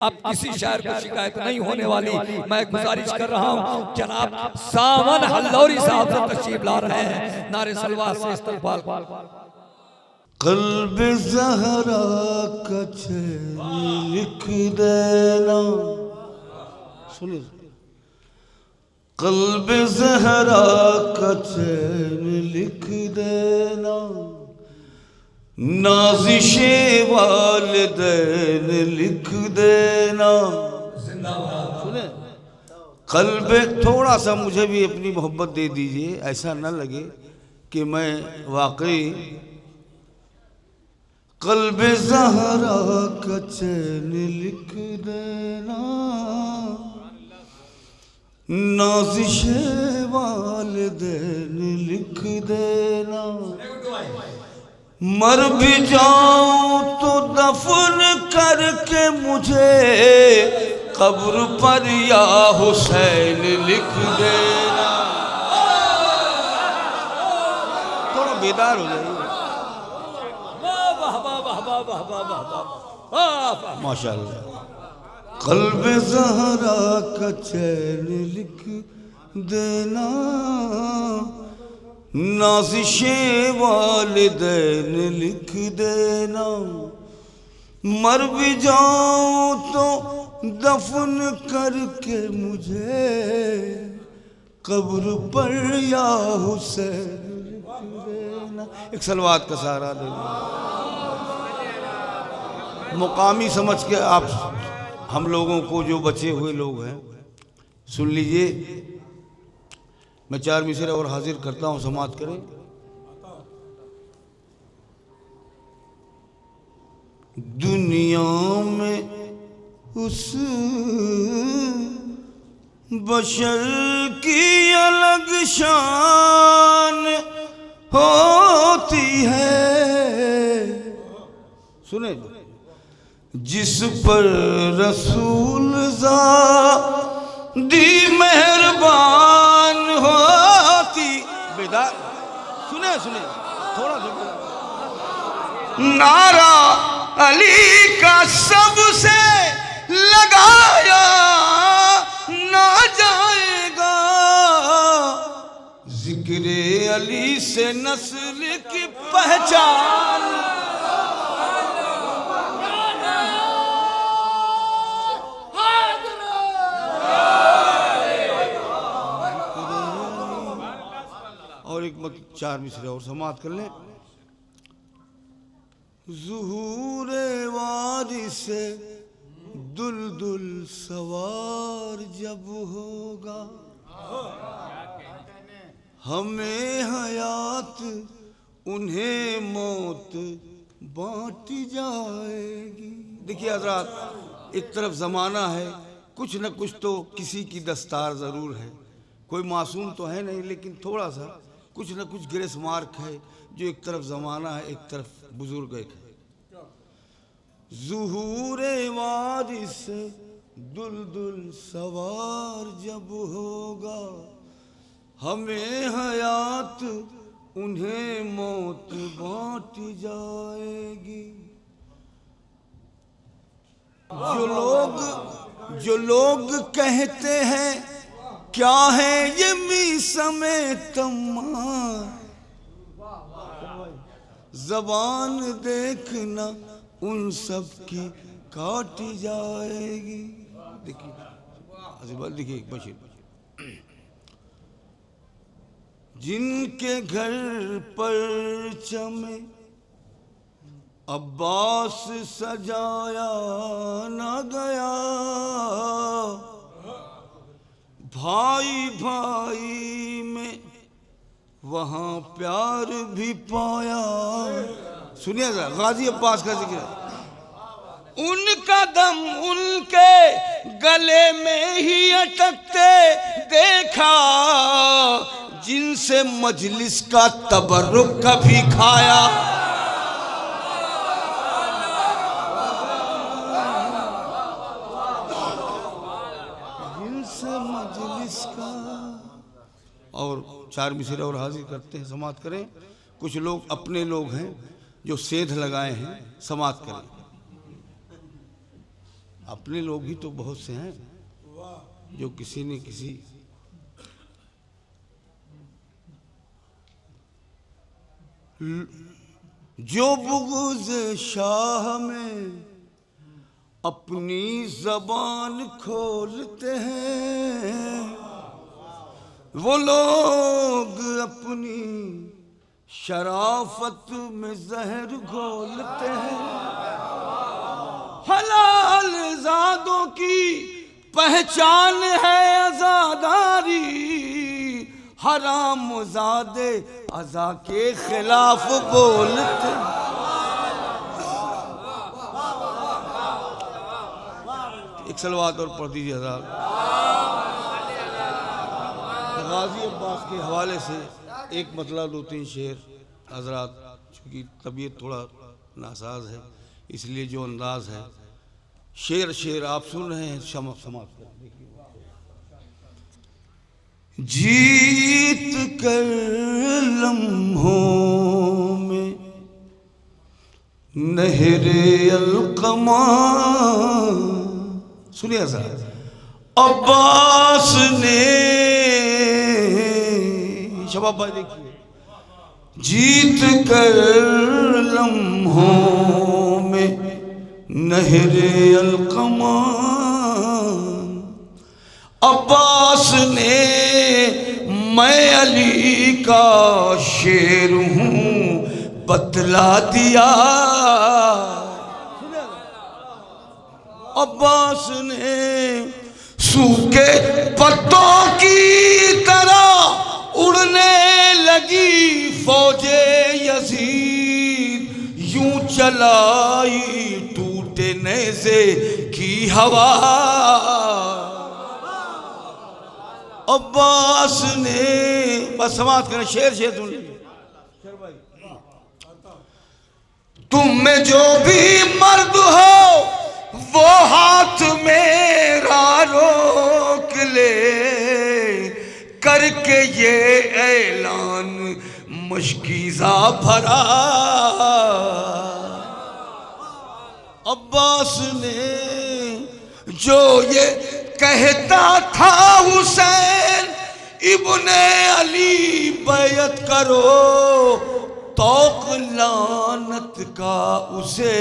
अब किसी शायर को शिकायत नहीं होने वाली। मैं गुजारिश कर रहा हूँ जनाब सावन हल्लौरी साहब से तशरीफ ला रहे हैं, नारे सलवात से इस्तकबाल। क़ल्ब ज़हरा का चैन लिख देना, सुनिए, क़ल्ब ज़हरा का चैन लिख देना, नाज़िशे वालिदैन लिख देना। सुने, क़ल्ब, थोड़ा सा मुझे भी अपनी मोहब्बत दे दीजिए, ऐसा न लगे कि मैं वाकई। क़ल्ब ज़हरा का चैन लिख देना, नाज़िशे वालिदैन लिख देना, मर भी जाऊं तो दफन करके मुझे कब्र पर या हुसैन लिख देना। थोड़ा बेदार हो जाइए। माशाअल्लाह। क़ल्ब ज़हरा का चैन लिख देना, नाज़िशे वालिदैन लिख देना, मर भी जाऊं तो दफन करके मुझे कब्र पर या हुसैन लिख देना। एक सलवात का सहारा देना, मुकामी समझ के आप हम लोगों को, जो बचे हुए लोग हैं, सुन लीजिए। मैं 4 मिसरे और हाजिर करता हूँ, समाअत करें। दुनिया में उस बशर की अलग शान होती है, सुने, जिस पर रसूल ज़ादी मेहरबान होती। बेदार, सुने सुने, थोड़ा सा। नारा अली का सबसे लगाया ना जाएगा, जिक्रे अली से नस्ल की पहचान। और एक मत 4 मिसरे और समाअत कर लें। ज़ुहूरे वारिसे दुल्दुल सवार जब होगा, हमें हयात उन्हें मौत बांटी जाएगी। देखिए हज़रात, एक तरफ ज़माना है, कुछ न कुछ तो किसी की दस्तार ज़रूर है। कोई मासूम तो है नहीं, लेकिन थोड़ा सा कुछ न कुछ ग्रेस मार्क है, जो एक तरफ ज़माना है, एक तरफ बुजुर्ग है। ज़ुहूरे वारिस दुल्दुल सवार जब होगा, हमें हयात उन्हें मौत बांटी जाएगी। जो लोग कहते हैं क्या है ये मीसमे तम्मार, ज़बान देखना उन सब की काटी जाएगी। देखिए देखिए बशीर, जिनके घर पर चमे अब्बास सजाया न गया, भाई भाई में वहाँ प्यार भी पाया। सुनिए जरा, गाजी अब्बास का जिक्र, उनका दम उनके गले में ही अटकते देखा, जिनसे मजलिस का तबर्रुक कभी खाया। जिनसे मजलिस का। और 4 मिसरे और हाजिर करते हैं, समाअत करें। कुछ लोग अपने लोग हैं जो सेध लगाए हैं, समाअत करें। अपने लोग ही तो बहुत से हैं जो किसी न किसी जो बुग़्ज़ शाह में अपनी ज़बान खोलते हैं, वो लोग अपनी शराफत में जहर घोलते हैं। हलाल ज़ादों की पहचान है अज़ादारी, हराम ज़ादे अज़ा के खिलाफ बोलते। एक सलवात और पढ़ दीजिए हज़रात। गाज़ी अब्बास के हवाले से एक मतलब 2-3 शेर हज़रात, चूँकि तबीयत थोड़ा नासाज है इसलिए जो अंदाज है शेर आप सुन रहे हैं, समाप्त कर देखिए। जीत कर लम्हों में नहरे अलकमा, सुनिए सर, अब्बास ने, शबाब भाई देखिए, जीत कर लम्हों में नहरे अलकमा, अब्बास ने, मैं अली का शेर हूँ बतला दिया। अब्बास ने सूखे पत्तों की तरह उड़ने लगी फौजे यजीद, यूं चलाई टूटे नेज़े की हवा। अब्बास ने, बस समाप्त करें, शेर सुन लीजिए। तुम में जो भी मर्द हो वो हाथ मेरा रोक ले, करके ये ऐलान मशकीज़ा भरा। अब्बास ने जो ये कहता था हुसैन इब्ने अली बैयत करो, तौक लानत का उसे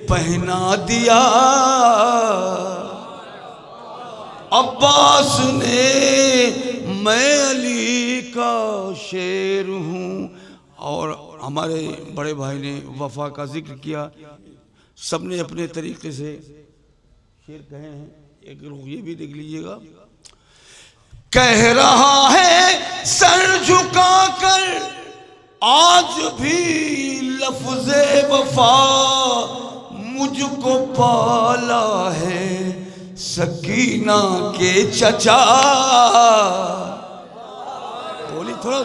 पहना दिया। अब्बास ने, मैं अली का शेर हूँ, और हमारे बड़े भाई ने वफा का जिक्र किया, सब ने अपने तरीके से शेर कहे हैं। एक लोग ये भी देख लीजिएगा, कह रहा है सर झुकाकर आज भी लफ्ज़े वफा, मुझको पाला है सकीना के चचा। बोली थोड़ा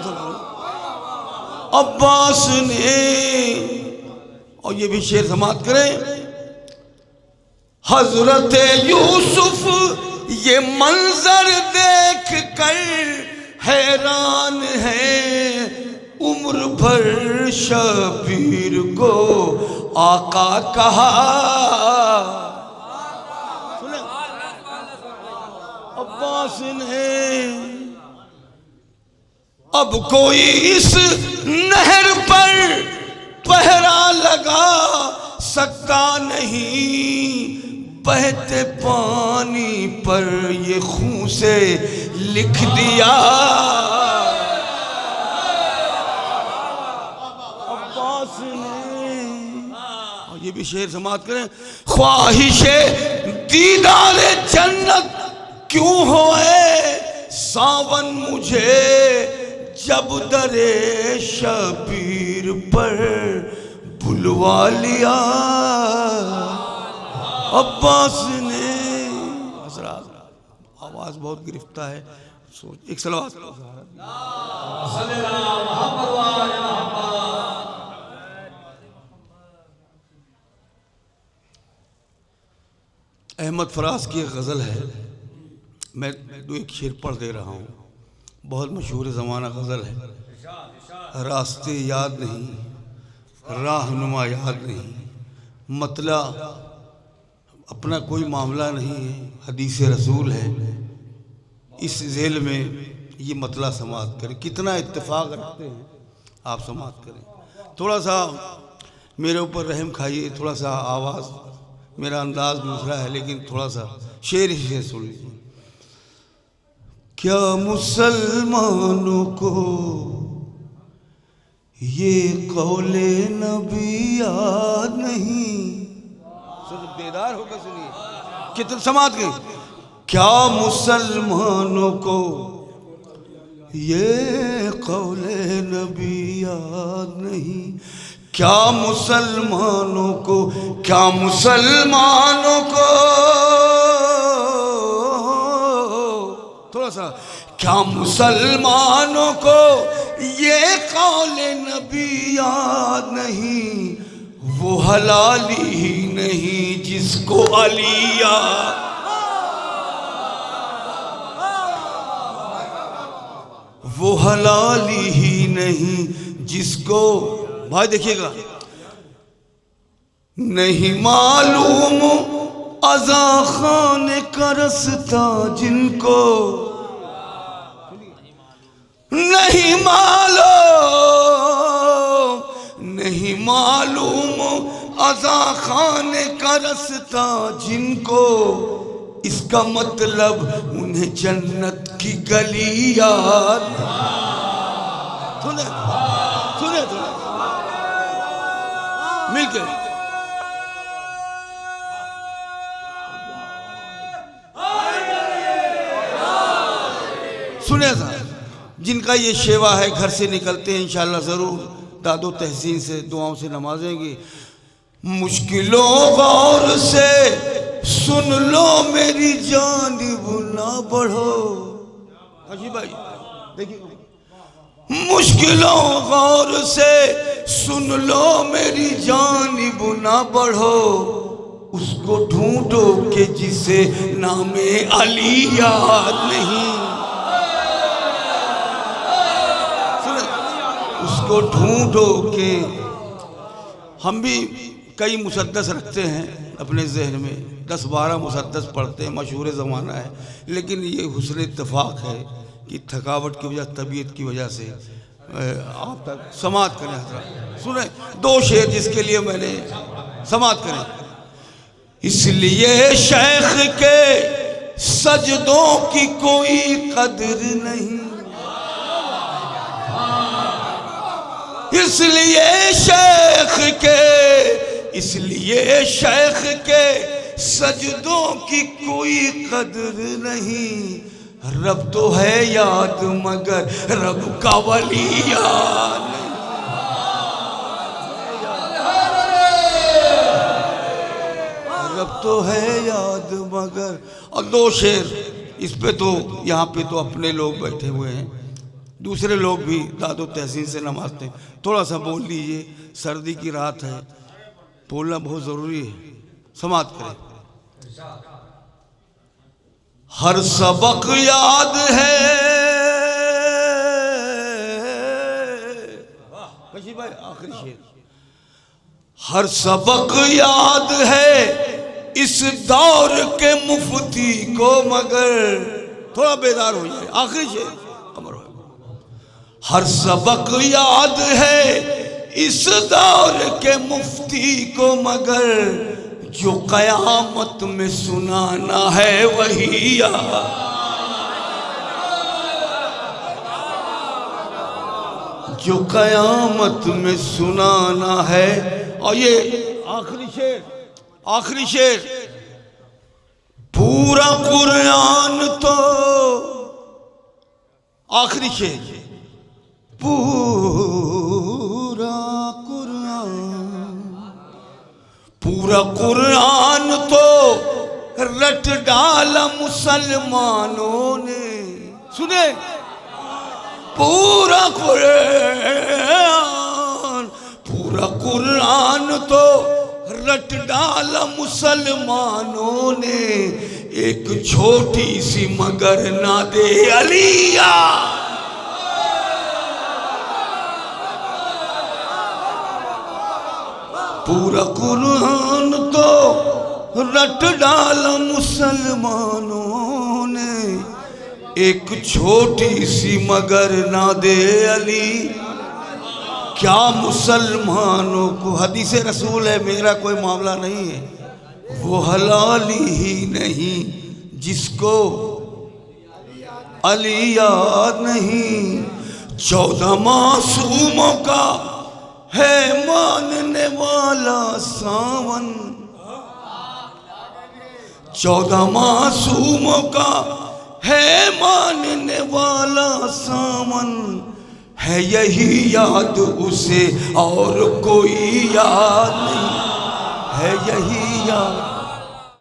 अब्बास ने, और ये भी शेर समाप्त करें। हजरत यूसुफ ये मंजर देख कर हैरान है, उम्र भर शबीर को आका कहा। सुने अब्बास ने, अब कोई इस नहर पर पहरा लगा सकता नहीं, बहते पानी पर ये खून से लिख दिया। अब्बास ने, और ये भी शेर समाप्त करें। ख्वाहिशे दीदारे जन्नत क्यों होए सावन मुझे, जब दरे शबीर पर बुलवा लिया। अब्बास ने, आवाज बहुत गिरफ्ता है, एक सलावत। अहमद फराज की एक गज़ल है, मैं एक शेर पढ़ दे रहा हूँ, बहुत मशहूर ज़माना गज़ल है। रास्ते याद नहीं, राहनुमा याद नहीं, मतला अपना कोई मामला नहीं है, हदीस रसूल है। इस झेल में ये मतला समाप्त करें। कितना इत्तेफाक रखते हैं आप, समाप्त करें। थोड़ा सा मेरे ऊपर रहम खाइए, थोड़ा सा आवाज़, मेरा अंदाज दूसरा है, लेकिन थोड़ा सा शेर ही शेर सुन लीजिए। क्या मुसलमानों को ये कौले नबी याद नहीं? बेदार होकर सुनिए, कितने समाज के। क्या मुसलमानों को ये कौले नबी याद नहीं? क्या मुसलमानों को, क्या मुसलमानों को, थोड़ा सा, क्या मुसलमानों को ये कौले नबी याद नहीं? वो हलाली ही नहीं जिसको अली याद, वो हलाली ही नहीं जिसको, भाई देखिएगा, नहीं मालूम अज़ा खान का रस्ता जिनको, नहीं मालूम, नहीं मालूम अज़ा खान का रास्ता जिनको, इसका मतलब उन्हें जन्नत की गली याद। सुने सुने सुने मिलकर सुने था, जिनका ये शेवा है, घर से निकलते हैं इंशाअल्लाह ज़रूर दादो तहसीन से दुआओं से नवाजेंगे। मुश्किलों गौर से सुन लो मेरी जानिब ना बढ़ो। हाजी भाई देखिए, मुश्किलों गौर से सुन लो मेरी जानिब ना बढ़ो, उसको ढूंढो कि जिसे नामे अली याद नहीं। उसको ढूंढो के, हम भी कई मुसद्दस रखते हैं अपने जहन में, 10-12 मुसद्दस पढ़ते हैं, मशहूर ज़माना है, लेकिन ये हुस्न इत्तेफाक है कि थकावट की वजह, तबीयत की वजह से आप तक समात करें। हजरत सुने 2 शेर जिसके लिए मैंने समात करें। इसलिए शेख के सजदों की कोई कदर नहीं, इसलिए शेख के सजदों की कोई कदर नहीं। रब तो है याद मगर रब का वली याद नहीं। रब तो है याद मगर, और 2 शेर इस पे तो, यहाँ पे तो अपने लोग बैठे हुए हैं, दूसरे लोग भी दादो तहसीन से नमाजते हैं। थोड़ा सा बोल लीजिए, सर्दी की रात है, बोलना बहुत ज़रूरी है, समात करें। हर सबक याद है, भाई आखिरी शेर, हर सबक याद है इस दौर के मुफ्ती को मगर, थोड़ा बेदार हो जाए, आखिरी शेर, हर सबक याद है इस दौर के मुफ्ती को मगर, जो कयामत में सुनाना है वही याद। जो कयामत में सुनाना है। और ये आखिरी शेर, आखिरी शेर, पूरा कुरान तो, आखिरी शेर, पूरा कुरान तो रट डाला मुसलमानों ने। सुने, पूरा कुरान तो रट डाला मुसलमानों ने, एक छोटी सी मगर ना दे अलिया। पूरा कुरान तो रट डाला मुसलमानों ने एक छोटी सी मगर नादे अली। क्या मुसलमानों को, हदीस रसूल है, मेरा कोई मामला नहीं है, वो हलाली ही नहीं जिसको अली याद नहीं। 14 मासूमों का है मानने वाला सावन, 14 मासूमों का है मानने वाला सावन। है यही याद उसे और कोई याद नहीं, है यही याद।